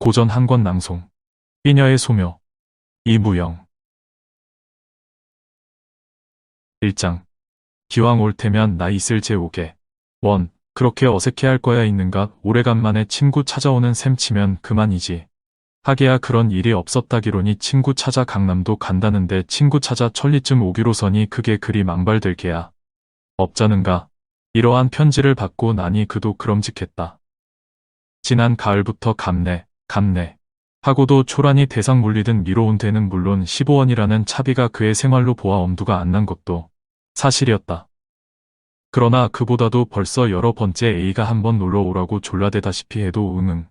고전 한 권 낭송. 삐녀의 소묘. 이무영. 1장. 기왕 올 테면 나 있을 제 오게. 원. 그렇게 어색해할 거야 있는가. 오래간만에 친구 찾아오는 셈 치면 그만이지. 하기야 그런 일이 없었다기로니 친구 찾아 강남도 간다는데 친구 찾아 천리쯤 오기로서니 그게 그리 망발될 게야. 없자는가. 이러한 편지를 받고 나니 그도 그럼직했다. 지난 가을부터 갑네 하고도 초란히 대상 물리듯 미뤄온 데는 물론 15원이라는 차비가 그의 생활로 보아 엄두가 안 난 것도 사실이었다. 그러나 그보다도 벌써 여러 번째 A가 한번 놀러 오라고 졸라대다시피 해도 응응.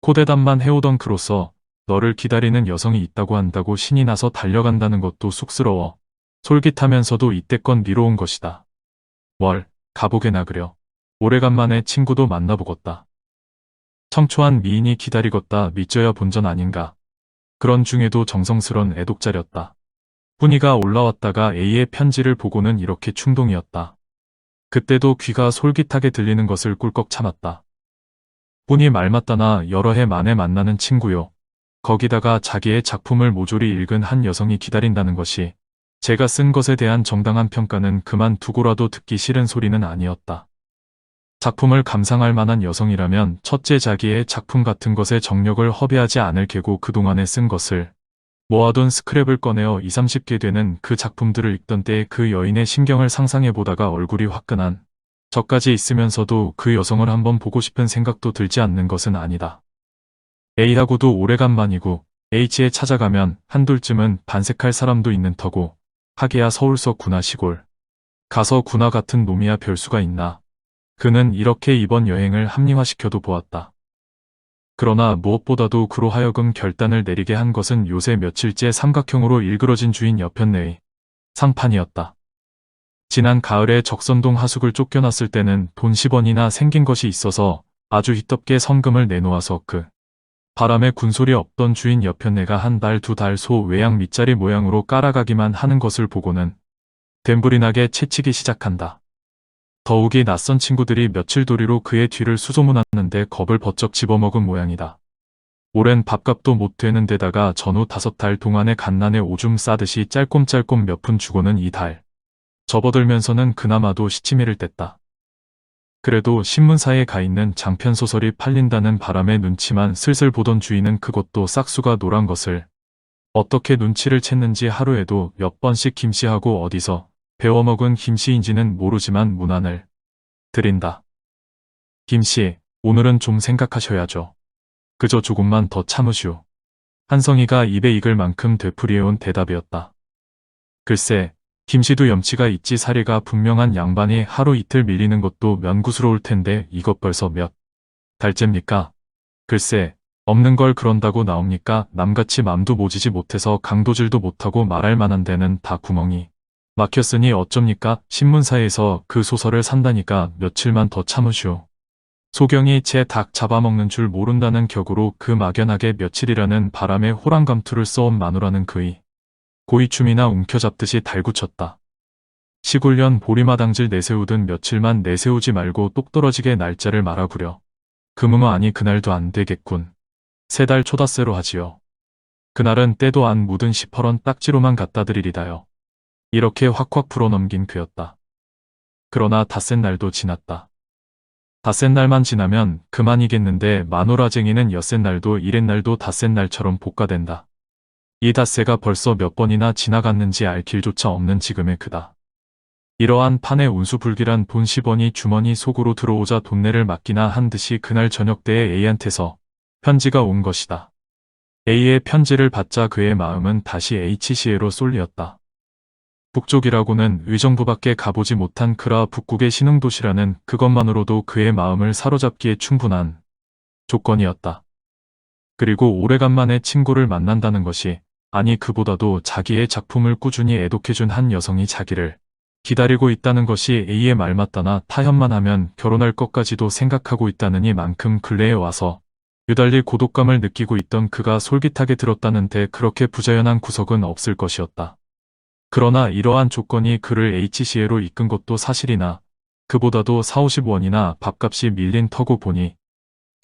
코대답만 해오던 그로서 너를 기다리는 여성이 있다고 한다고 신이 나서 달려간다는 것도 쑥스러워. 솔깃하면서도 이때껏 미뤄온 것이다. 월, 가보게나 그려. 오래간만에 친구도 만나보겄다. 청초한 미인이 기다리겄다 믿져야 본전 아닌가. 그런 중에도 정성스런 애독자렸다. 훈이가 올라왔다가 A의 편지를 보고는 이렇게 충동이었다. 그때도 귀가 솔깃하게 들리는 것을 꿀꺽 참았다. 훈이 말 맞다나 여러 해 만에 만나는 친구요. 거기다가 자기의 작품을 모조리 읽은 한 여성이 기다린다는 것이 제가 쓴 것에 대한 정당한 평가는 그만두고라도 듣기 싫은 소리는 아니었다. 작품을 감상할 만한 여성이라면 첫째 자기의 작품 같은 것에 정력을 허비하지 않을 게고 그동안에 쓴 것을 모아둔 스크랩을 꺼내어 20, 30개 되는 그 작품들을 읽던 때의 그 여인의 심경을 상상해보다가 얼굴이 화끈한 저까지 있으면서도 그 여성을 한번 보고 싶은 생각도 들지 않는 것은 아니다. A하고도 오래간만이고 H에 찾아가면 한둘쯤은 반색할 사람도 있는 터고 하기야 서울서 구나 시골 가서 구나 같은 놈이야 별수가 있나. 그는 이렇게 이번 여행을 합리화시켜도 보았다. 그러나 무엇보다도 그로 하여금 결단을 내리게 한 것은 요새 며칠째 삼각형으로 일그러진 주인 여편네의 상판이었다. 지난 가을에 적선동 하숙을 쫓겨났을 때는 돈 10원이나 생긴 것이 있어서 아주 휘떡게 선금을 내놓아서 그 바람에 군소리 없던 주인 여편네가 한 달 두 달 소 외양 밑자리 모양으로 깔아가기만 하는 것을 보고는 됨불이 나게 채치기 시작한다. 더욱이 낯선 친구들이 며칠 도리로 그의 뒤를 수소문하는데 겁을 버쩍 집어먹은 모양이다. 오랜 밥값도 못 되는 데다가 전후 5달 동안의 갓난에 오줌 싸듯이 짤꼼짤꼼 몇 푼 주고는 이 달 접어들면서는 그나마도 시치미를 뗐다. 그래도 신문사에 가있는 장편소설이 팔린다는 바람에 눈치만 슬슬 보던 주인은 그것도 싹수가 노란 것을 어떻게 눈치를 챘는지 하루에도 몇 번씩 김씨하고 어디서 배워먹은 김씨인지는 모르지만 문안을 드린다. 김씨, 오늘은 좀 생각하셔야죠. 그저 조금만 더 참으시오. 한성이가 입에 익을 만큼 되풀이해온 대답이었다. 글쎄, 김씨도 염치가 있지 사리가 분명한 양반이 하루 이틀 밀리는 것도 면구스러울 텐데 이것 벌써 몇 달째입니까? 글쎄, 없는 걸 그런다고 나옵니까? 남같이 맘도 모지지 못해서 강도질도 못하고 말할 만한 데는 다 구멍이 막혔으니 어쩝니까? 신문사에서 그 소설을 산다니까 며칠만 더 참으시오. 소경이 제 닭 잡아먹는 줄 모른다는 격으로 그 막연하게 며칠이라는 바람에 호랑감투를 써온 마누라는 그의 고이춤이나 움켜잡듯이 달구쳤다. 시골년 보리마당질 내세우든 며칠만 내세우지 말고 똑떨어지게 날짜를 말아구려. 금음어 아니 그날도 안 되겠군. 3달 초닷새로 하지요. 그날은 때도 안 묻은 18원 딱지로만 갖다 드리리다요. 이렇게 확확 풀어넘긴 그였다. 그러나 닷새 날도 지났다. 닷새 날만 지나면 그만이겠는데 마누라쟁이는 엿새 날도 이렛 날도 닷새 날처럼 복가된다. 이 닷새가 벌써 몇 번이나 지나갔는지 알 길조차 없는 지금의 그다. 이러한 판에 운수불길한 돈 10원이 주머니 속으로 들어오자 돈내를 맡기나 한 듯이 그날 저녁 때에 A한테서 편지가 온 것이다. A의 편지를 받자 그의 마음은 다시 H시에로 쏠리었다. 북쪽이라고는 의정부밖에 가보지 못한 그라 북국의 신흥도시라는 그것만으로도 그의 마음을 사로잡기에 충분한 조건이었다. 그리고 오래간만에 친구를 만난다는 것이 아니 그보다도 자기의 작품을 꾸준히 애독해준 한 여성이 자기를 기다리고 있다는 것이 A의 말 맞다나 타협만 하면 결혼할 것까지도 생각하고 있다는 이만큼 근래에 와서 유달리 고독감을 느끼고 있던 그가 솔깃하게 들었다는 데 그렇게 부자연한 구석은 없을 것이었다. 그러나 이러한 조건이 그를 H시에로 이끈 것도 사실이나 그보다도 40, 50원이나 밥값이 밀린 터고 보니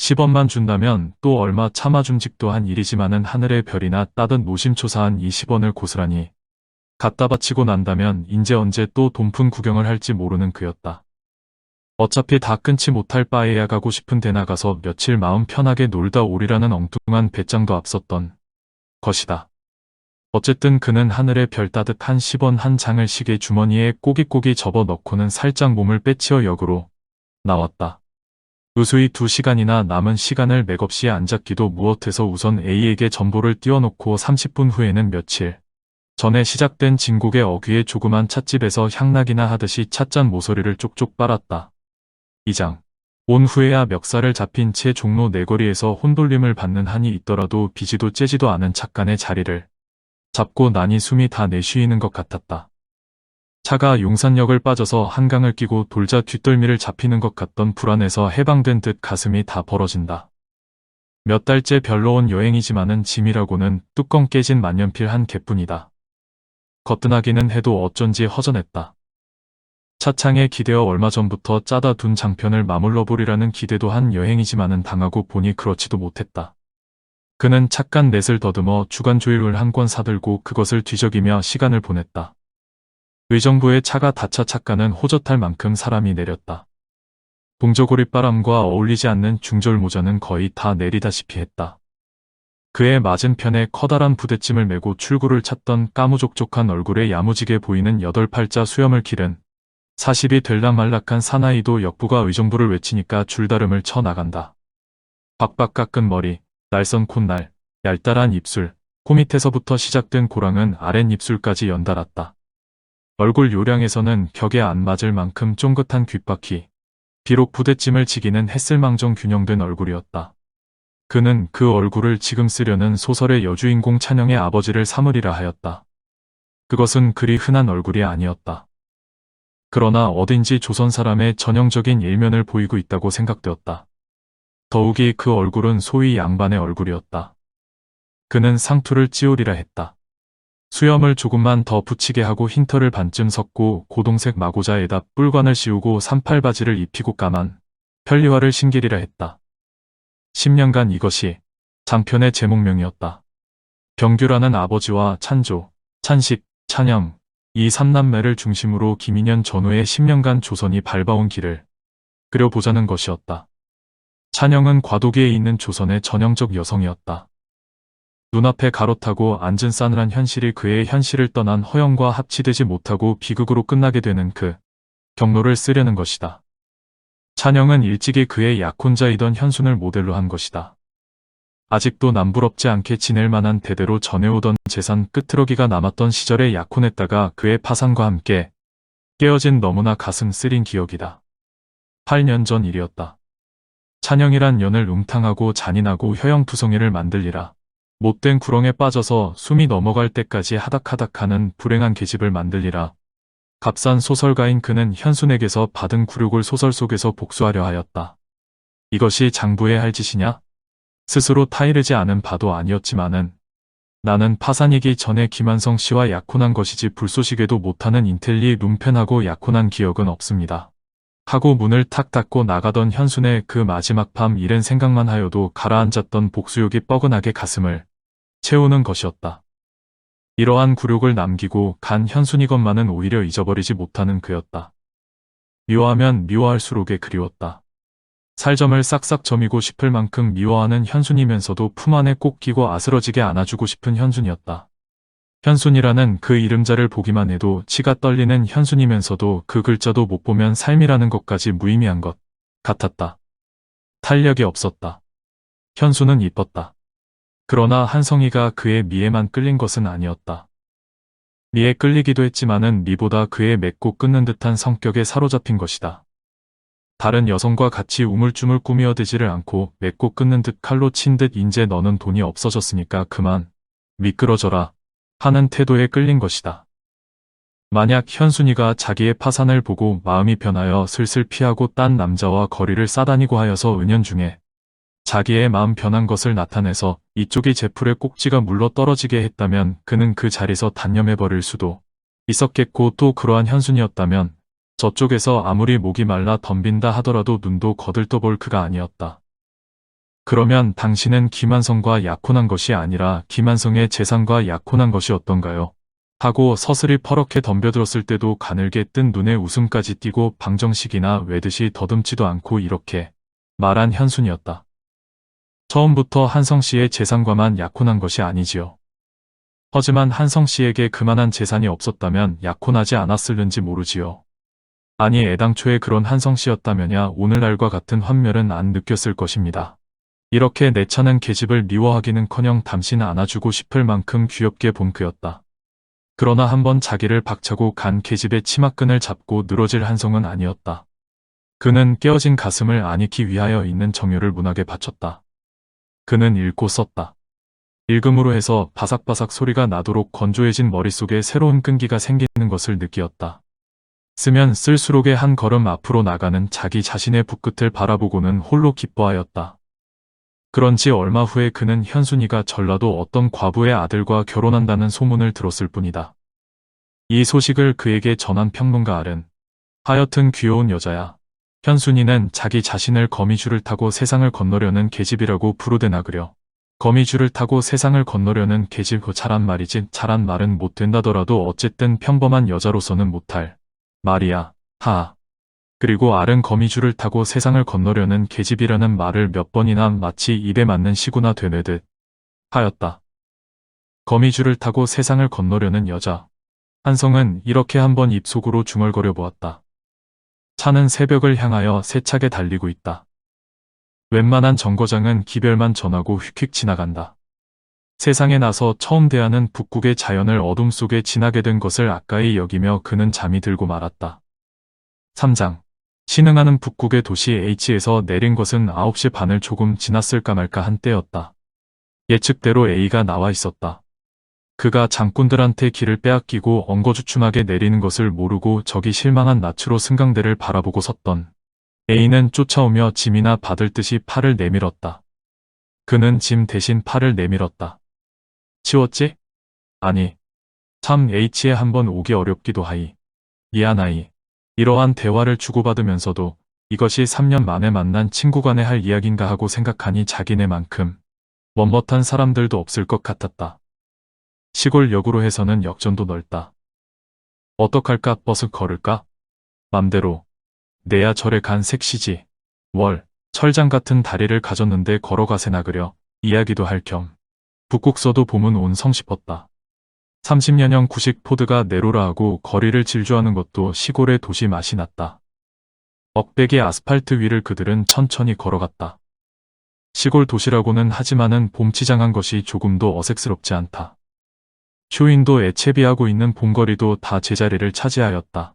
10원만 준다면 또 얼마 참아줌직도 한 일이지만은 하늘의 별이나 따듯 노심초사한 이 10원을 고스란히 갖다 바치고 난다면 인제 언제 또 돈푼 구경을 할지 모르는 그였다. 어차피 다 끊지 못할 바에야 가고 싶은 데 나가서 며칠 마음 편하게 놀다 오리라는 엉뚱한 배짱도 앞섰던 것이다. 어쨌든 그는 하늘의 별 따듯한 10원 한 장을 시계 주머니에 꼬깃꼬깃 접어 넣고는 살짝 몸을 빼치어 역으로 나왔다. 의수히 2시간이나 남은 시간을 맥없이 앉았기도 무엇해서 우선 A에게 전보를 띄워놓고 30분 후에는 며칠 전에 시작된 진국의 어귀의 조그만 찻집에서 향락이나 하듯이 찻잔 모서리를 쪽쪽 빨았다. 2장. 온 후에야 멱살을 잡힌 채 종로 내거리에서 혼돌림을 받는 한이 있더라도 비지도 째지도 않은 찻간의 자리를 잡고 나니 숨이 다 내쉬이는 것 같았다. 차가 용산역을 빠져서 한강을 끼고 돌자 뒷덜미를 잡히는 것 같던 불안에서 해방된 듯 가슴이 다 벌어진다. 몇 달째 별로 온 여행이지만은 짐이라고는 뚜껑 깨진 만년필 한 개뿐이다. 거뜬하기는 해도 어쩐지 허전했다. 차창에 기대어 얼마 전부터 짜다 둔 장편을 마물러 보리라는 기대도 한 여행이지만은 당하고 보니 그렇지도 못했다. 그는 찻간 넷을 더듬어 주간조율을 한 권 사들고 그것을 뒤적이며 시간을 보냈다. 의정부의 차가 닫혀 찻간은 호젓할 만큼 사람이 내렸다. 동저고리바람과 어울리지 않는 중절 모자는 거의 다 내리다시피 했다. 그의 맞은편에 커다란 부대찜을 메고 출구를 찾던 까무족족한 얼굴에 야무지게 보이는 8팔자 수염을 기른 40이 될락말락한 사나이도 역부가 의정부를 외치니까 줄다름을 쳐 나간다. 박박 깎은 머리, 날선 콧날, 얄짤한 입술, 코 밑에서부터 시작된 고랑은 아랫입술까지 연달았다. 얼굴 요량에서는 격에 안 맞을 만큼 쫑긋한 귓바퀴, 비록 부대찜을 지기는 햇슬망정 균형된 얼굴이었다. 그는 그 얼굴을 지금 쓰려는 소설의 여주인공 찬영의 아버지를 삼으리라 하였다. 그것은 그리 흔한 얼굴이 아니었다. 그러나 어딘지 조선 사람의 전형적인 일면을 보이고 있다고 생각되었다. 더욱이 그 얼굴은 소위 양반의 얼굴이었다. 그는 상투를 찌우리라 했다. 수염을 조금만 더 붙이게 하고 흰털을 반쯤 섞고 고동색 마고자에다 뿔관을 씌우고 산팔바지를 입히고 까만 편리화를 신기리라 했다. 10년간 이것이 장편의 제목명이었다. 병규라는 아버지와 찬조, 찬식, 찬영, 이 3남매를 중심으로 김인현 전후의 10년간 조선이 밟아온 길을 그려보자는 것이었다. 찬영은 과도기에 있는 조선의 전형적 여성이었다. 눈앞에 가로타고 앉은 싸늘한 현실이 그의 현실을 떠난 허영과 합치되지 못하고 비극으로 끝나게 되는 그 경로를 쓰려는 것이다. 찬영은 일찍이 그의 약혼자이던 현순을 모델로 한 것이다. 아직도 남부럽지 않게 지낼 만한 대대로 전해오던 재산 끄트러기가 남았던 시절에 약혼했다가 그의 파산과 함께 깨어진 너무나 가슴 쓰린 기억이다. 8년 전 일이었다. 찬영이란 연을 음탕하고 잔인하고 효영투성이를 만들리라. 못된 구렁에 빠져서 숨이 넘어갈 때까지 하닥하닥하는 불행한 계집을 만들리라. 값싼 소설가인 그는 현순에게서 받은 굴욕을 소설 속에서 복수하려 하였다. 이것이 장부의 할 짓이냐? 스스로 타이르지 않은 바도 아니었지만은 나는 파산이기 전에 김한성 씨와 약혼한 것이지 불쏘시개도 못하는 인텔리 룸펜하고 약혼한 기억은 없습니다. 하고 문을 탁 닫고 나가던 현순의 그 마지막 밤 이른 생각만 하여도 가라앉았던 복수욕이 뻐근하게 가슴을 채우는 것이었다. 이러한 굴욕을 남기고 간 현순이것만은 오히려 잊어버리지 못하는 그였다. 미워하면 미워할수록에 그리웠다. 살점을 싹싹 저미고 싶을 만큼 미워하는 현순이면서도 품 안에 꼭 끼고 아스러지게 안아주고 싶은 현순이었다. 현순이라는 그 이름자를 보기만 해도 치가 떨리는 현순이면서도 그 글자도 못 보면 삶이라는 것까지 무의미한 것 같았다. 탄력이 없었다. 현순은 이뻤다. 그러나 한성이가 그의 미에만 끌린 것은 아니었다. 미에 끌리기도 했지만은 미보다 그의 맺고 끊는 듯한 성격에 사로잡힌 것이다. 다른 여성과 같이 우물쭈물 꾸미어대지를 않고 맺고 끊는 듯 칼로 친 듯 인제 너는 돈이 없어졌으니까 그만 미끄러져라 하는 태도에 끌린 것이다. 만약 현순이가 자기의 파산을 보고 마음이 변하여 슬슬 피하고 딴 남자와 거리를 싸다니고 하여서 은연중에 자기의 마음 변한 것을 나타내서 이쪽이 제풀에 꼭지가 물러 떨어지게 했다면 그는 그 자리에서 단념해버릴 수도 있었겠고 또 그러한 현순이었다면 저쪽에서 아무리 목이 말라 덤빈다 하더라도 눈도 거들떠볼 그가 아니었다. 그러면 당신은 김한성과 약혼한 것이 아니라 김한성의 재산과 약혼한 것이 어떤가요? 하고 서슬이 퍼렇게 덤벼들었을 때도 가늘게 뜬 눈에 웃음까지 띄고 방정식이나 외듯이 더듬지도 않고 이렇게 말한 현순이었다. 처음부터 한성 씨의 재산과만 약혼한 것이 아니지요. 하지만 한성 씨에게 그만한 재산이 없었다면 약혼하지 않았을는지 모르지요. 아니 애당초에 그런 한성 씨였다면야 오늘날과 같은 환멸은 안 느꼈을 것입니다. 이렇게 내 차는 계집을 미워하기는커녕 담신 안아주고 싶을 만큼 귀엽게 본 그였다. 그러나 한번 자기를 박차고 간 계집의 치마끈을 잡고 늘어질 한성은 아니었다. 그는 깨어진 가슴을 안익기 위하여 있는 정열을 문학에 바쳤다. 그는 읽고 썼다. 읽음으로 해서 바삭바삭 소리가 나도록 건조해진 머릿속에 새로운 끈기가 생기는 것을 느끼었다. 쓰면 쓸수록에 한 걸음 앞으로 나가는 자기 자신의 붓끝을 바라보고는 홀로 기뻐하였다. 그런지 얼마 후에 그는 현순이가 전라도 어떤 과부의 아들과 결혼한다는 소문을 들었을 뿐이다. 이 소식을 그에게 전한 평론가 알은 하여튼 귀여운 여자야. 현순이는 자기 자신을 거미줄을 타고 세상을 건너려는 계집이라고 부르대나 그려. 거미줄을 타고 세상을 건너려는 계집 잘한 말이지 잘한 말은 못 된다더라도 어쨌든 평범한 여자로서는 못할 말이야. 하하. 그리고 알은 거미줄을 타고 세상을 건너려는 계집이라는 말을 몇 번이나 마치 입에 맞는 시구나 되뇌듯 하였다. 거미줄을 타고 세상을 건너려는 여자. 한성은 이렇게 한번 입속으로 중얼거려 보았다. 차는 새벽을 향하여 세차게 달리고 있다. 웬만한 정거장은 기별만 전하고 휙휙 지나간다. 세상에 나서 처음 대하는 북극의 자연을 어둠 속에 지나게 된 것을 아까이 여기며 그는 잠이 들고 말았다. 3장. 신흥하는 북극의 도시 H에서 내린 것은 9시 반을 조금 지났을까 말까 한 때였다. 예측대로 A가 나와 있었다. 그가 장꾼들한테 길을 빼앗기고 엉거주춤하게 내리는 것을 모르고 저기 실망한 낯으로 승강대를 바라보고 섰던 A는 쫓아오며 짐이나 받을 듯이 팔을 내밀었다. 그는 짐 대신 팔을 내밀었다. 치웠지? 아니. 참 H에 한번 오기 어렵기도 하이. 미안하이. 이러한 대화를 주고받으면서도 이것이 3년 만에 만난 친구 간에 할 이야기인가 하고 생각하니 자기네만큼 멋멋한 사람들도 없을 것 같았다. 시골 역으로 해서는 역전도 넓다. 어떡할까 버스 걸을까? 맘대로. 내야 절에 간 색시지. 월, 철장 같은 다리를 가졌는데 걸어가세나 그려 이야기도 할 겸. 북극서도 봄은 온 성 싶었다. 30년형 구식 포드가 내로라하고 거리를 질주하는 것도 시골의 도시 맛이 났다. 억백의 아스팔트 위를 그들은 천천히 걸어갔다. 시골 도시라고는 하지만은 봄치장한 것이 조금도 어색스럽지 않다. 쇼인도 애채비하고 있는 봄거리도 다 제자리를 차지하였다.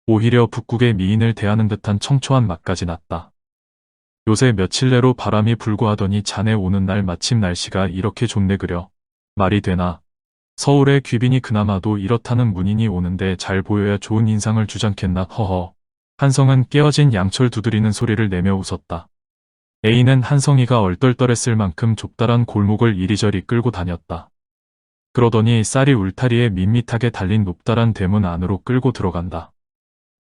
오히려 북극의 미인을 대하는 듯한 청초한 맛까지 났다. 요새 며칠 내로 바람이 불고 하더니 자네 오는 날 마침 날씨가 이렇게 좋네 그려. 말이 되나. 서울의 귀빈이 그나마도 이렇다는 문인이 오는데 잘 보여야 좋은 인상을 주장겠나 허허. 한성은 깨어진 양철 두드리는 소리를 내며 웃었다. A는 한성이가 얼떨떨했을 만큼 좁다란 골목을 이리저리 끌고 다녔다. 그러더니 쌀이 울타리에 밋밋하게 달린 높다란 대문 안으로 끌고 들어간다.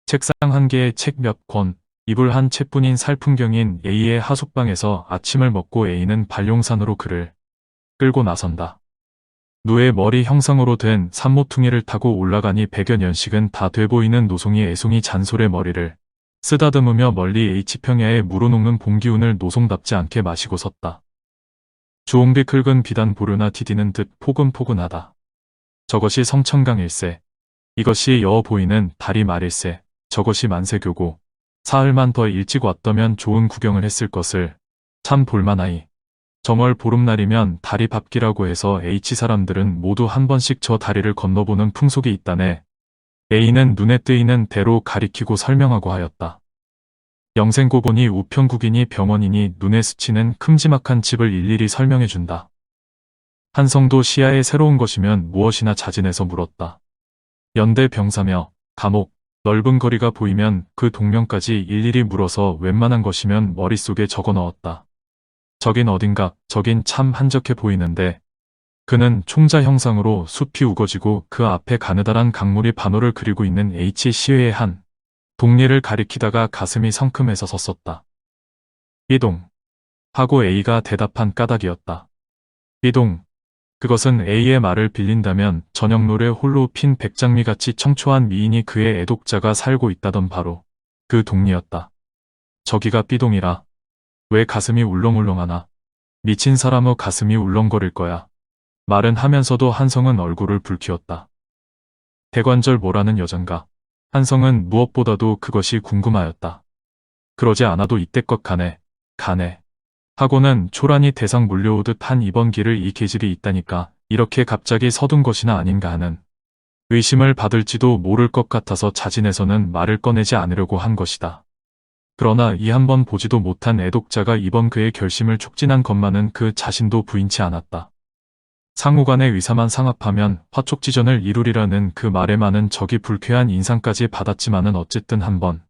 책상 한 개에 책 몇 권, 이불 한 채뿐인 살풍경인 A의 하숙방에서 아침을 먹고 A는 발용산으로 그를 끌고 나선다. 누에 머리 형상으로 된 산모퉁이를 타고 올라가니 100여 년씩은 다 돼 보이는 노송이 애송이 잔솔의 머리를 쓰다듬으며 멀리 H평야에 물어놓는 봄기운을 노송답지 않게 마시고 섰다. 주홍빛 긁은 비단 보류나 디디는 듯 포근포근하다. 저것이 성천강일세. 이것이 여어 보이는 다리 말일세. 저것이 만세교고. 사흘만 더 일찍 왔더면 좋은 구경을 했을 것을. 참 볼만하이. 정월 보름날이면 다리 밟기라고 해서 H 사람들은 모두 한 번씩 저 다리를 건너보는 풍속이 있다네. A는 눈에 뜨이는 대로 가리키고 설명하고 하였다. 영생고 보니 우편국이니 병원이니 눈에 스치는 큼지막한 집을 일일이 설명해준다. 한성도 시야에 새로운 것이면 무엇이나 자진해서 물었다. 연대 병사며 감옥, 넓은 거리가 보이면 그 동명까지 일일이 물어서 웬만한 것이면 머릿속에 적어 넣었다. 저긴 어딘가, 저긴 참 한적해 보이는데. 그는 총자 형상으로 숲이 우거지고 그 앞에 가느다란 강물이 반호를 그리고 있는 H 시외의 한 동리를 가리키다가 가슴이 성큼해서 섰었다. 이동. 하고 A가 대답한 까닭이었다. 삐동. 그것은 A의 말을 빌린다면 저녁 노래 홀로 핀 백장미같이 청초한 미인이 그의 애독자가 살고 있다던 바로 그 동리였다. 저기가 삐동이라. 왜 가슴이 울렁울렁하나. 미친 사람의 가슴이 울렁거릴 거야. 말은 하면서도 한성은 얼굴을 붉히웠다. 대관절 뭐라는 여잔가. 한성은 무엇보다도 그것이 궁금하였다. 그러지 않아도 이때껏 가네. 하고는 초란히 대상 물려오듯 한 이번 길을 이 계집이 있다니까 이렇게 갑자기 서둔 것이나 아닌가 하는 의심을 받을지도 모를 것 같아서 자진해서는 말을 꺼내지 않으려고 한 것이다. 그러나 이 한 번 보지도 못한 애독자가 이번 그의 결심을 촉진한 것만은 그 자신도 부인치 않았다. 상호간의 의사만 상합하면 화촉지전을 이루리라는 그 말에만은 적이 불쾌한 인상까지 받았지만은 어쨌든 한번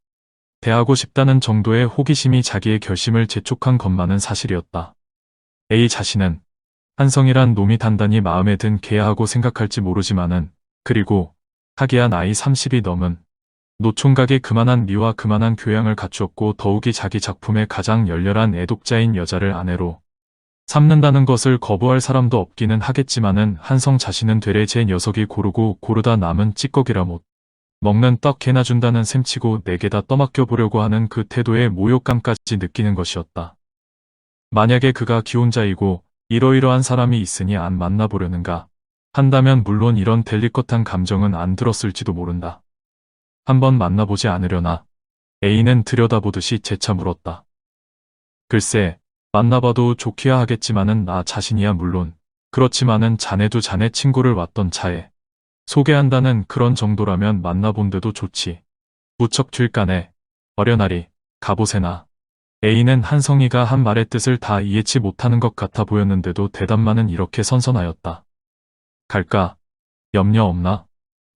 대하고 싶다는 정도의 호기심이 자기의 결심을 재촉한 것만은 사실이었다. A 자신은 한성이란 놈이 단단히 마음에 든 개야 하고 생각할지 모르지만은 그리고 하기야 나이 30이 넘은 노총각의 그만한 미와 그만한 교양을 갖추었고 더욱이 자기 작품의 가장 열렬한 애독자인 여자를 아내로 삼는다는 것을 거부할 사람도 없기는 하겠지만은 한성 자신은 되레 제 녀석이 고르고 고르다 남은 찌꺼기라 못 먹는 떡 개나 준다는 셈치고 내게다 떠맡겨 보려고 하는 그 태도의 모욕감까지 느끼는 것이었다. 만약에 그가 기혼자이고 이러이러한 사람이 있으니 안 만나보려는가 한다면 물론 이런 델리컷한 감정은 안 들었을지도 모른다. 한번 만나보지 않으려나? A는 들여다보듯이 재차 물었다. 글쎄, 만나봐도 좋기야 하겠지만은 나 자신이야 물론 그렇지만은 자네도 자네 친구를 왔던 차에 소개한다는 그런 정도라면 만나본데도 좋지. 무척 될까네. 어련하리. 가보세나. A는 한성이가 한 말의 뜻을 다 이해치 못하는 것 같아 보였는데도 대답만은 이렇게 선선하였다. 갈까? 염려 없나?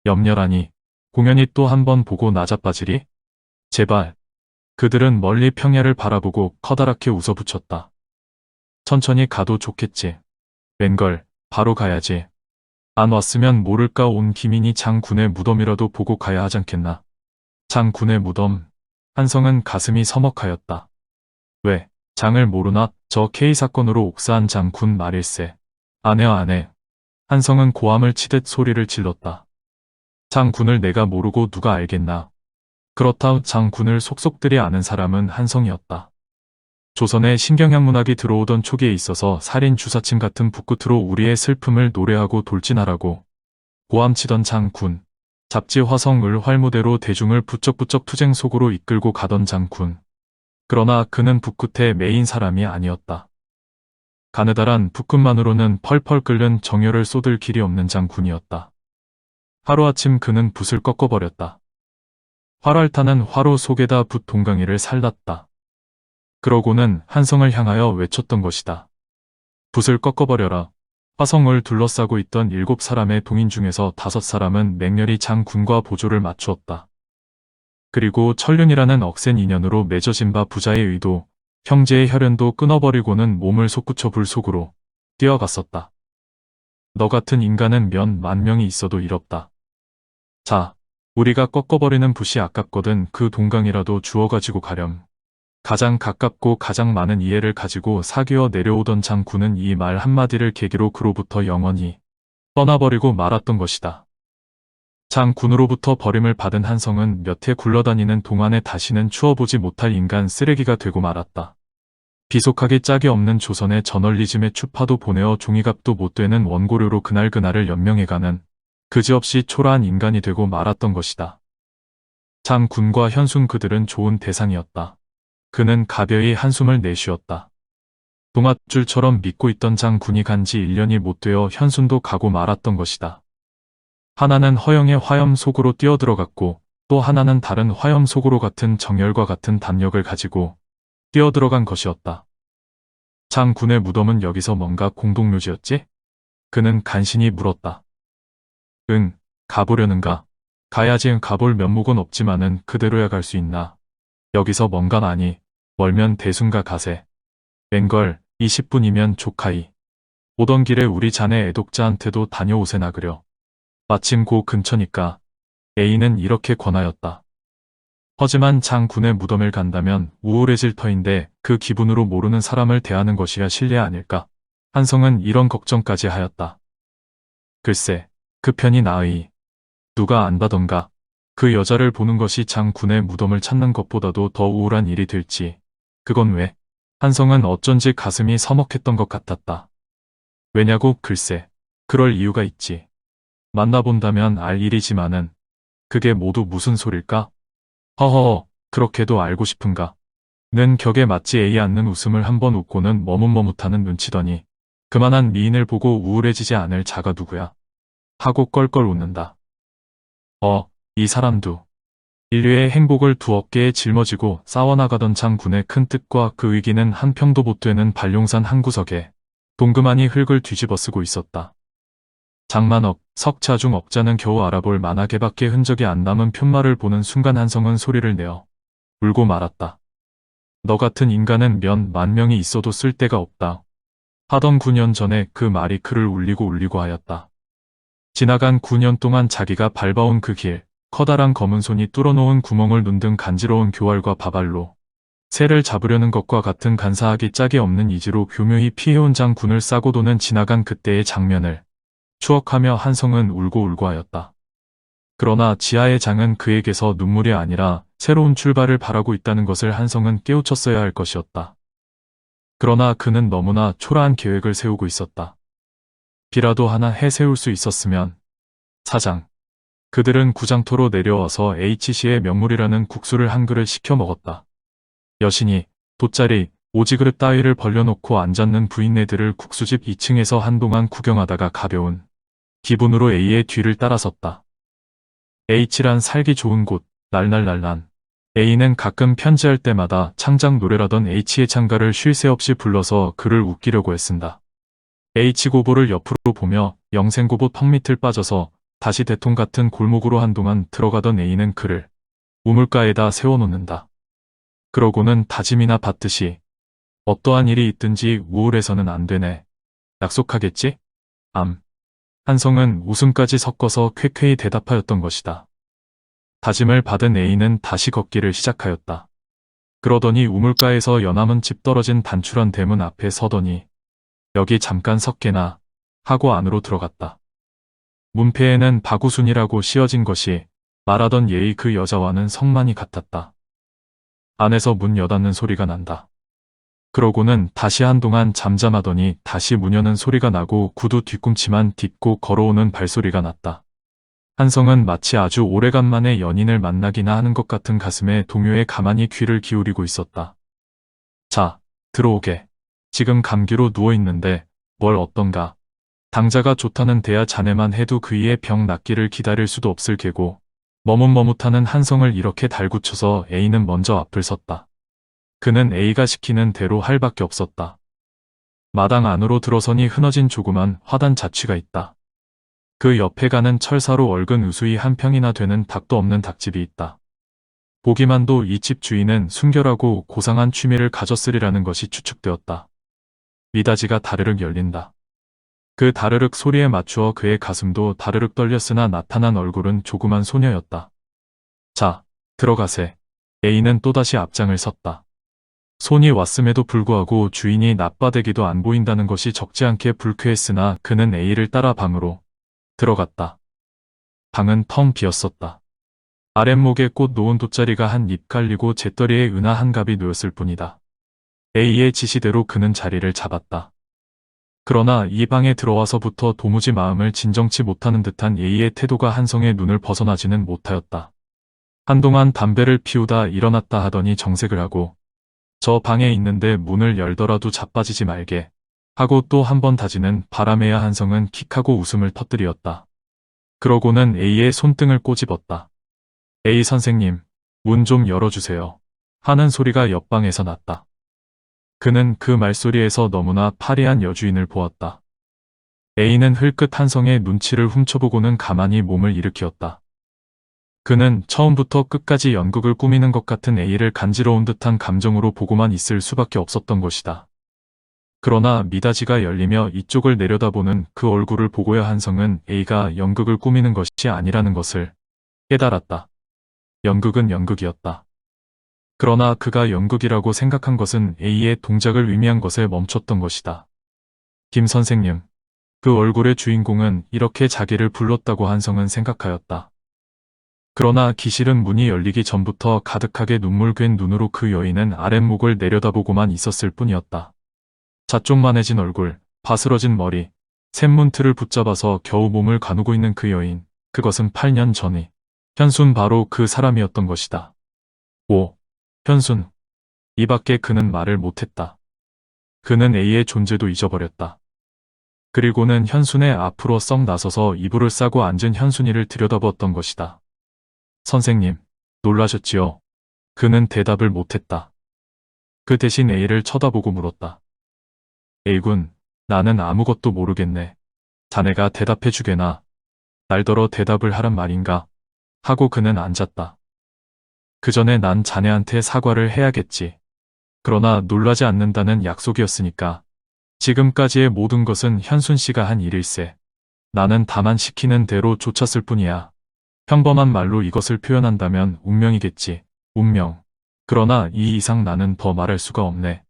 염려라니. 공연히 또 한 번 보고 나자빠지리? 제발. 그들은 멀리 평야를 바라보고 커다랗게 웃어붙였다. 천천히 가도 좋겠지. 웬걸, 바로 가야지. 안 왔으면 모를까 온 김이니 장군의 무덤이라도 보고 가야 하잖겠나. 장군의 무덤. 한성은 가슴이 서먹하였다. 왜, 장을 모르나? 저 K 사건으로 옥사한 장군 말일세. 아내와 아내. 한성은 고함을 치듯 소리를 질렀다. 장군을 내가 모르고 누가 알겠나. 그렇다 장군을 속속들이 아는 사람은 한성이었다. 조선에 신경향문학이 들어오던 초기에 있어서 살인 주사침 같은 붓끝으로 우리의 슬픔을 노래하고 돌진하라고 고함치던 장군. 잡지 화성을 활무대로 대중을 부쩍부쩍 투쟁 속으로 이끌고 가던 장군. 그러나 그는 붓끝에 매인 사람이 아니었다. 가느다란 붓끝만으로는 펄펄 끓는 정열을 쏟을 길이 없는 장군이었다. 하루아침 그는 붓을 꺾어버렸다. 활활 타는 화로 속에다 붓 동강이를 살랐다. 그러고는 한성을 향하여 외쳤던 것이다. 붓을 꺾어버려라. 화성을 둘러싸고 있던 7사람의 동인 중에서 5사람은 맹렬히 장군과 보조를 맞추었다. 그리고 천륜이라는 억센 인연으로 맺어진 바 부자의 의도, 형제의 혈연도 끊어버리고는 몸을 솟구쳐 불 속으로 뛰어갔었다. 너 같은 인간은 몇 만 명이 있어도 이롭다. 자, 우리가 꺾어버리는 붓이 아깝거든 그 동강이라도 주워가지고 가렴. 가장 가깝고 가장 많은 이해를 가지고 사귀어 내려오던 장군은 이 말 한마디를 계기로 그로부터 영원히 떠나버리고 말았던 것이다. 장군으로부터 버림을 받은 한성은 몇 해 굴러다니는 동안에 다시는 추워보지 못할 인간 쓰레기가 되고 말았다. 비속하게 짝이 없는 조선의 저널리즘의 추파도 보내어 종이값도 못 되는 원고료로 그날그날을 연명해가는 그지없이 초라한 인간이 되고 말았던 것이다. 장군과 현순 그들은 좋은 대상이었다. 그는 가벼이 한숨을 내쉬었다. 동아줄처럼 믿고 있던 장군이 간지 1년이 못 되어 현순도 가고 말았던 것이다. 하나는 허영의 화염 속으로 뛰어들어갔고 또 하나는 다른 화염 속으로 같은 정열과 같은 담력을 가지고 뛰어들어간 것이었다. 장군의 무덤은 여기서 뭔가 공동묘지였지? 그는 간신히 물었다. 응, 가보려는가? 가야지. 가볼 면목은 없지만은 그대로야 갈 수 있나? 여기서 뭔가 아니, 멀면 대순가 가세. 웬걸, 20분이면 조카이. 오던 길에 우리 자네 애독자한테도 다녀오세나 그려. 마침 고 근처니까. A는 이렇게 권하였다. 하지만 장군의 무덤을 간다면 우울해질 터인데 그 기분으로 모르는 사람을 대하는 것이야 실례 아닐까. 한성은 이런 걱정까지 하였다. 글쎄, 그 편이 나으이. 누가 안다던가. 그 여자를 보는 것이 장군의 무덤을 찾는 것보다도 더 우울한 일이 될지. 그건 왜? 한성은 어쩐지 가슴이 서먹했던 것 같았다. 왜냐고 글쎄, 그럴 이유가 있지. 만나본다면 알 일이지만은 그게 모두 무슨 소릴까? 허허, 그렇게도 알고 싶은가? 는 격에 맞지 에이 않는 웃음을 한번 웃고는 머뭇머뭇하는 눈치더니 그만한 미인을 보고 우울해지지 않을 자가 누구야? 하고 껄껄 웃는다. 이 사람도. 인류의 행복을 두 어깨에 짊어지고 싸워나가던 장군의 큰 뜻과 그 의기는 한 평도 못 되는 반룡산 한 구석에 동그마니 흙을 뒤집어 쓰고 있었다. 장만억, 석차 중 억자는 겨우 알아볼 만하게밖에 흔적이 안 남은 편마를 보는 순간 한성은 소리를 내어 울고 말았다. 너 같은 인간은 몇 만 명이 있어도 쓸데가 없다. 하던 9년 전에 그 말이 그를 울리고 하였다. 지나간 9년 동안 자기가 밟아온 그 길, 커다란 검은 손이 뚫어놓은 구멍을 눈등 간지러운 교활과 바발로 새를 잡으려는 것과 같은 간사하기 짝이 없는 이지로 교묘히 피해온 장군을 싸고 도는 지나간 그때의 장면을 추억하며 한성은 울고 하였다. 그러나 지하의 장은 그에게서 눈물이 아니라 새로운 출발을 바라고 있다는 것을 한성은 깨우쳤어야 할 것이었다. 그러나 그는 너무나 초라한 계획을 세우고 있었다. 비라도 하나 해세울 수 있었으면. 사장. 그들은 구장터로 내려와서 H씨의 명물이라는 국수를 한 그릇 시켜 먹었다. 여신이 돗자리, 오지그릇 따위를 벌려놓고 앉았는 부인네들을 국수집 2층에서 한동안 구경하다가 가벼운 기분으로 A의 뒤를 따라섰다. H란 살기 좋은 곳, 날날날란. A는 가끔 편지할 때마다 창작 노래라던 H의 창가를 쉴 새 없이 불러서 그를 웃기려고 애쓴다. H 고보를 옆으로 보며 영생고보 턱 밑을 빠져서 다시 대통 같은 골목으로 한동안 들어가던 A는 그를 우물가에다 세워놓는다. 그러고는 다짐이나 받듯이 어떠한 일이 있든지 우울해서는 안 되네. 약속하겠지? 한성은 웃음까지 섞어서 쾌쾌히 대답하였던 것이다. 다짐을 받은 A는 다시 걷기를 시작하였다. 그러더니 우물가에서 연암은 집 떨어진 단출한 대문 앞에 서더니 여기 잠깐 섰게나 하고 안으로 들어갔다. 문패에는 박우순이라고 씌어진 것이 말하던 예의 그 여자와는 성만이 같았다. 안에서 문 여닫는 소리가 난다. 그러고는 다시 한동안 잠잠하더니 다시 문 여는 소리가 나고 구두 뒤꿈치만 딛고 걸어오는 발소리가 났다. 한성은 마치 아주 오래간만에 연인을 만나기나 하는 것 같은 가슴에 동요에 가만히 귀를 기울이고 있었다. 자, 들어오게. 지금 감기로 누워있는데 뭘 어떤가. 당자가 좋다는 데야 자네만 해도 그이의 병 낫기를 기다릴 수도 없을 게고. 머뭇머뭇하는 한성을 이렇게 달구쳐서 A는 먼저 앞을 섰다. 그는 A가 시키는 대로 할 밖에 없었다. 마당 안으로 들어서니 흐너진 조그만 화단 자취가 있다. 그 옆에 가는 철사로 얽은 우수히 한 평이나 되는 닭도 없는 닭집이 있다. 보기만도 이 집 주인은 순결하고 고상한 취미를 가졌으리라는 것이 추측되었다. 미닫이가 다르륵 열린다. 그 다르륵 소리에 맞추어 그의 가슴도 다르륵 떨렸으나 나타난 얼굴은 조그만 소녀였다. 자, 들어가세. A는 또다시 앞장을 섰다. 손이 왔음에도 불구하고 주인이 낮바대기도 안 보인다는 것이 적지 않게 불쾌했으나 그는 A를 따라 방으로 들어갔다. 방은 텅 비었었다. 아랫목에 꽃 놓은 돗자리가 한 입 갈리고 재떨이에 은하 한 갑이 놓였을 뿐이다. A의 지시대로 그는 자리를 잡았다. 그러나 이 방에 들어와서부터 도무지 마음을 진정치 못하는 듯한 A의 태도가 한성의 눈을 벗어나지는 못하였다. 한동안 담배를 피우다 일어났다 하더니 정색을 하고 저 방에 있는데 문을 열더라도 자빠지지 말게 하고 또 한 번 다지는 바람에야 한성은 킥하고 웃음을 터뜨리었다. 그러고는 A의 손등을 꼬집었다. A 선생님, 문 좀 열어주세요. 하는 소리가 옆방에서 났다. 그는 그 말소리에서 너무나 파리한 여주인을 보았다. A는 흘끗 한성의 눈치를 훔쳐보고는 가만히 몸을 일으켰다. 그는 처음부터 끝까지 연극을 꾸미는 것 같은 A를 간지러운 듯한 감정으로 보고만 있을 수밖에 없었던 것이다. 그러나 미닫이가 열리며 이쪽을 내려다보는 그 얼굴을 보고야 한성은 A가 연극을 꾸미는 것이 아니라는 것을 깨달았다. 연극은 연극이었다. 그러나 그가 연극이라고 생각한 것은 A의 동작을 의미한 것에 멈췄던 것이다. 김 선생님, 그 얼굴의 주인공은 이렇게 자기를 불렀다고 한성은 생각하였다. 그러나 기실은 문이 열리기 전부터 가득하게 눈물 괸 눈으로 그 여인은 아랫목을 내려다보고만 있었을 뿐이었다. 자쪽만해진 얼굴, 바스러진 머리, 샘문틀을 붙잡아서 겨우 몸을 가누고 있는 그 여인, 그것은 8년 전의 현순 바로 그 사람이었던 것이다. 오, 현순. 이밖에 그는 말을 못했다. 그는 A의 존재도 잊어버렸다. 그리고는 현순의 앞으로 썩 나서서 이불을 싸고 앉은 현순이를 들여다보았던 것이다. 선생님, 놀라셨지요? 그는 대답을 못했다. 그 대신 A를 쳐다보고 물었다. A군, 나는 아무것도 모르겠네. 자네가 대답해 주게나. 날더러 대답을 하란 말인가? 하고 그는 앉았다. 그 전에 난 자네한테 사과를 해야겠지. 그러나 놀라지 않는다는 약속이었으니까. 지금까지의 모든 것은 현순 씨가 한 일일세. 나는 다만 시키는 대로 쫓았을 뿐이야. 평범한 말로 이것을 표현한다면 운명이겠지. 운명. 그러나 이 이상 나는 더 말할 수가 없네.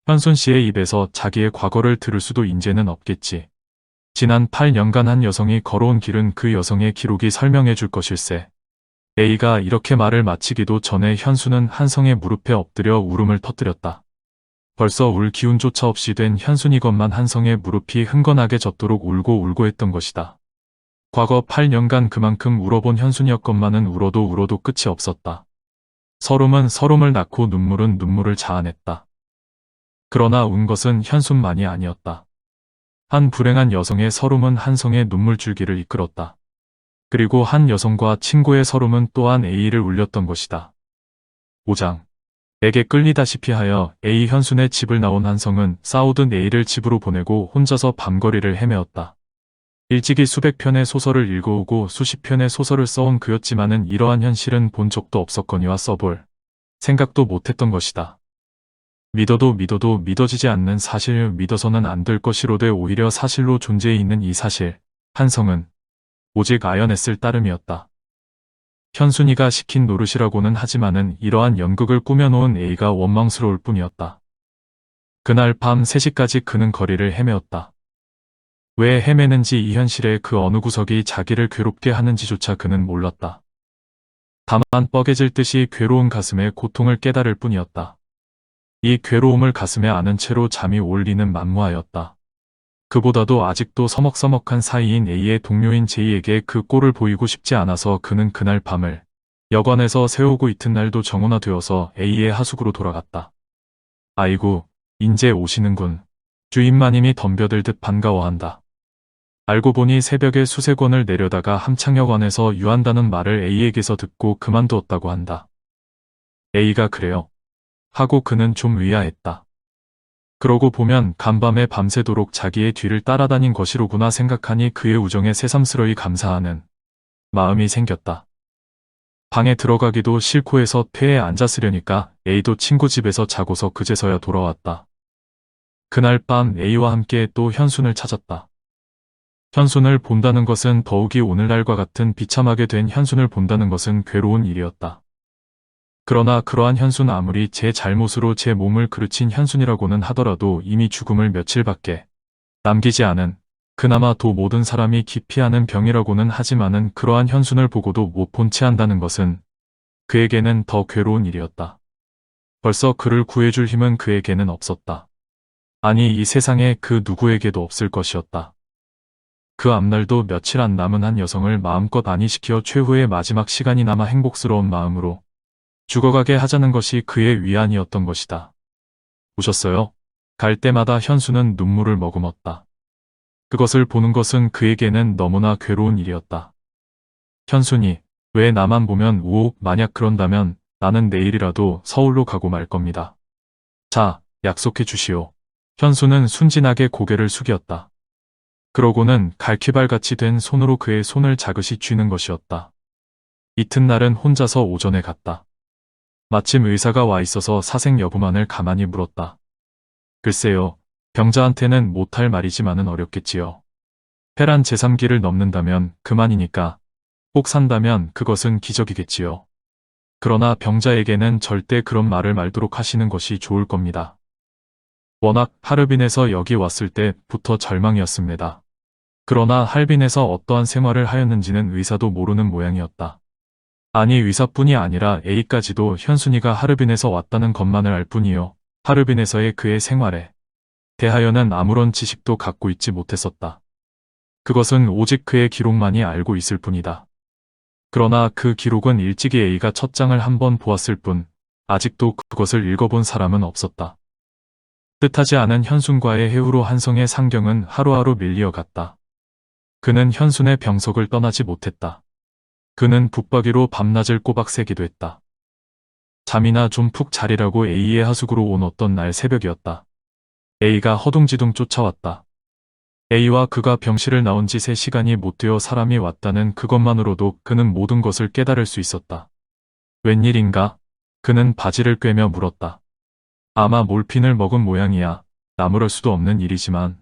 현순 씨의 입에서 자기의 과거를 들을 수도 이제는 없겠지. 지난 8년간 한 여성이 걸어온 길은 그 여성의 기록이 설명해 줄 것일세. A가 이렇게 말을 마치기도 전에 현순은 한성의 무릎에 엎드려 울음을 터뜨렸다. 벌써 울 기운조차 없이 된 현순이것만 한성의 무릎이 흥건하게 젖도록 울고 했던 것이다. 과거 8년간 그만큼 울어본 현순이었건만은 울어도 끝이 없었다. 서름은 서름을 낳고 눈물은 눈물을 자아냈다. 그러나 운 것은 현순만이 아니었다. 한 불행한 여성의 서름은 한성의 눈물줄기를 이끌었다. 그리고 한 여성과 친구의 서름은 또한 A를 울렸던 것이다. 5장. 에게 끌리다시피 하여 A 현순의 집을 나온 한성은 싸우던 A를 집으로 보내고 혼자서 밤거리를 헤매었다. 일찍이 수백 편의 소설을 읽어오고 수십 편의 소설을 써온 그였지만은 이러한 현실은 본 적도 없었거니와 써볼 생각도 못했던 것이다. 믿어도 믿어지지 않는 사실을 믿어서는 안 될 것이로되 오히려 사실로 존재해 있는 이 사실, 한성은 오직 아연했을 따름이었다. 현순이가 시킨 노릇이라고는 하지만은 이러한 연극을 꾸며놓은 A가 원망스러울 뿐이었다. 그날 밤 3시까지 그는 거리를 헤매었다. 왜 헤매는지 이 현실의 그 어느 구석이 자기를 괴롭게 하는지조차 그는 몰랐다. 다만 뻐개질 듯이 괴로운 가슴에 고통을 깨달을 뿐이었다. 이 괴로움을 가슴에 안은 채로 잠이 올 리는 만무하였다. 그보다도 아직도 서먹서먹한 사이인 A의 동료인 J에게 그 꼴을 보이고 싶지 않아서 그는 그날 밤을 여관에서 새우고 이튿날도 정오나 되어서 A의 하숙으로 돌아갔다. 아이고, 인제 오시는군. 주인마님이 덤벼들듯 반가워한다. 알고 보니 새벽에 수세권을 내려다가 함창여관에서 유한다는 말을 A에게서 듣고 그만두었다고 한다. A가 그래요. 하고 그는 좀 의아했다. 그러고 보면 간밤에 밤새도록 자기의 뒤를 따라다닌 것이로구나 생각하니 그의 우정에 새삼스러이 감사하는 마음이 생겼다. 방에 들어가기도 싫고 해서 폐에 앉았으려니까 A도 친구 집에서 자고서 그제서야 돌아왔다. 그날 밤 A와 함께 또 현순을 찾았다. 현순을 본다는 것은 더욱이 오늘날과 같은 비참하게 된 현순을 본다는 것은 괴로운 일이었다. 그러나 그러한 현순 아무리 제 잘못으로 제 몸을 그르친 현순이라고는 하더라도 이미 죽음을 며칠밖에 남기지 않은 그나마 도 모든 사람이 기피하는 병이라고는 하지만은 그러한 현순을 보고도 못 본 채 한다는 것은 그에게는 더 괴로운 일이었다. 벌써 그를 구해줄 힘은 그에게는 없었다. 아니 이 세상에 그 누구에게도 없을 것이었다. 그 앞날도 며칠 안 남은 한 여성을 마음껏 안위시켜 최후의 마지막 시간이 남아 행복스러운 마음으로 죽어가게 하자는 것이 그의 위안이었던 것이다. 우셨어요? 갈 때마다 현수는 눈물을 머금었다. 그것을 보는 것은 그에게는 너무나 괴로운 일이었다. 현순이, 왜 나만 보면 우옥, 만약 그런다면 나는 내일이라도 서울로 가고 말 겁니다. 자, 약속해 주시오. 현수는 순진하게 고개를 숙였다. 그러고는 갈퀴발같이 된 손으로 그의 손을 자그시 쥐는 것이었다. 이튿날은 혼자서 오전에 갔다. 마침 의사가 와 있어서 사생 여부만을 가만히 물었다. 글쎄요, 병자한테는 못할 말이지만은 어렵겠지요. 폐란 제3기를 넘는다면 그만이니까, 꼭 산다면 그것은 기적이겠지요. 그러나 병자에게는 절대 그런 말을 말도록 하시는 것이 좋을 겁니다. 워낙 하르빈에서 여기 왔을 때부터 절망이었습니다. 그러나 할빈에서 어떠한 생활을 하였는지는 의사도 모르는 모양이었다. 아니 의사뿐이 아니라 A까지도 현순이가 하르빈에서 왔다는 것만을 알 뿐이요. 하르빈에서의 그의 생활에 대하여는 아무런 지식도 갖고 있지 못했었다. 그것은 오직 그의 기록만이 알고 있을 뿐이다. 그러나 그 기록은 일찍이 A가 첫 장을 한번 보았을 뿐 아직도 그것을 읽어본 사람은 없었다. 뜻하지 않은 현순과의 해후로 한성의 상경은 하루하루 밀리어 갔다. 그는 현순의 병석을 떠나지 못했다. 그는 붙박이로 밤낮을 꼬박 새기도 했다. 잠이나 좀 푹 자리라고 A의 하숙으로 온 어떤 날 새벽이었다. A가 허둥지둥 쫓아왔다. A와 그가 병실을 나온 지 3시간이 못 되어 사람이 왔다는 그것만으로도 그는 모든 것을 깨달을 수 있었다. 웬일인가? 그는 바지를 꿰며 물었다. 아마 몰핀을 먹은 모양이야. 나무랄 수도 없는 일이지만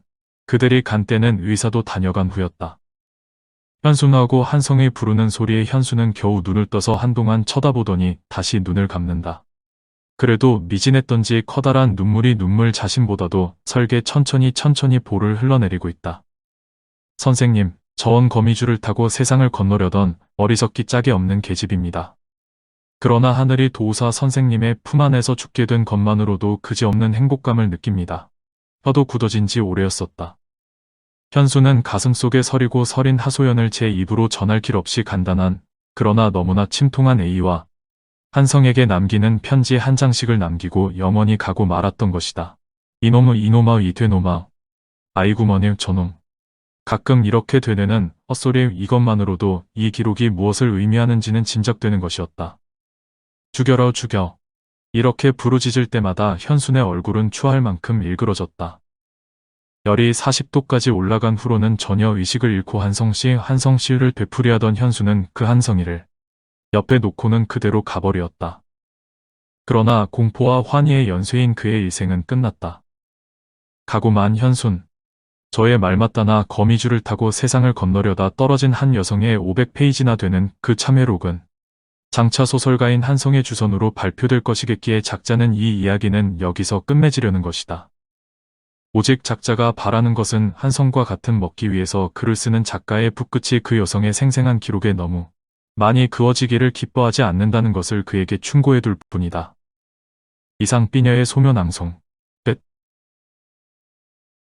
그들이 간 때는 의사도 다녀간 후였다. 현순하고 한성이 부르는 소리에 현수는 겨우 눈을 떠서 한동안 쳐다보더니 다시 눈을 감는다. 그래도 미진했던지 커다란 눈물이 눈물 자신보다도 설게 천천히 볼을 흘러내리고 있다. 선생님, 저원 거미줄을 타고 세상을 건너려던 어리석기 짝이 없는 계집입니다. 그러나 하늘이 도우사 선생님의 품 안에서 죽게 된 것만으로도 그지없는 행복감을 느낍니다. 혀도 굳어진 지 오래였었다. 현수는 가슴속에 서리고 서린 하소연을 제 입으로 전할 길 없이 간단한, 그러나 너무나 침통한 A와 한성에게 남기는 편지 한 장씩을 남기고 영원히 가고 말았던 것이다. 이놈아 이 되놈아. 아이고 머니 저놈. 가끔 이렇게 되뇌는 헛소리 이것만으로도 이 기록이 무엇을 의미하는지는 짐작되는 것이었다. 죽여라 죽여. 이렇게 부르짖을 때마다 현순의 얼굴은 추할 만큼 일그러졌다. 열이 40도까지 올라간 후로는 전혀 의식을 잃고 한성씨를 되풀이하던 현수는 그 한성이를 옆에 놓고는 그대로 가버리었다. 그러나 공포와 환희의 연쇄인 그의 일생은 끝났다. 가고만 현순. 저의 말 맞다나 거미줄을 타고 세상을 건너려다 떨어진 한 여성의 500페이지나 되는 그 참회록은 장차 소설가인 한성의 주선으로 발표될 것이겠기에 작자는 이 이야기는 여기서 끝맺으려는 것이다. 오직 작자가 바라는 것은 한성과 같은 먹기 위해서 글을 쓰는 작가의 붓끝이 그 여성의 생생한 기록에 너무 많이 그어지기를 기뻐하지 않는다는 것을 그에게 충고해 둘 뿐이다. 이상 삐녀의 소묘낭송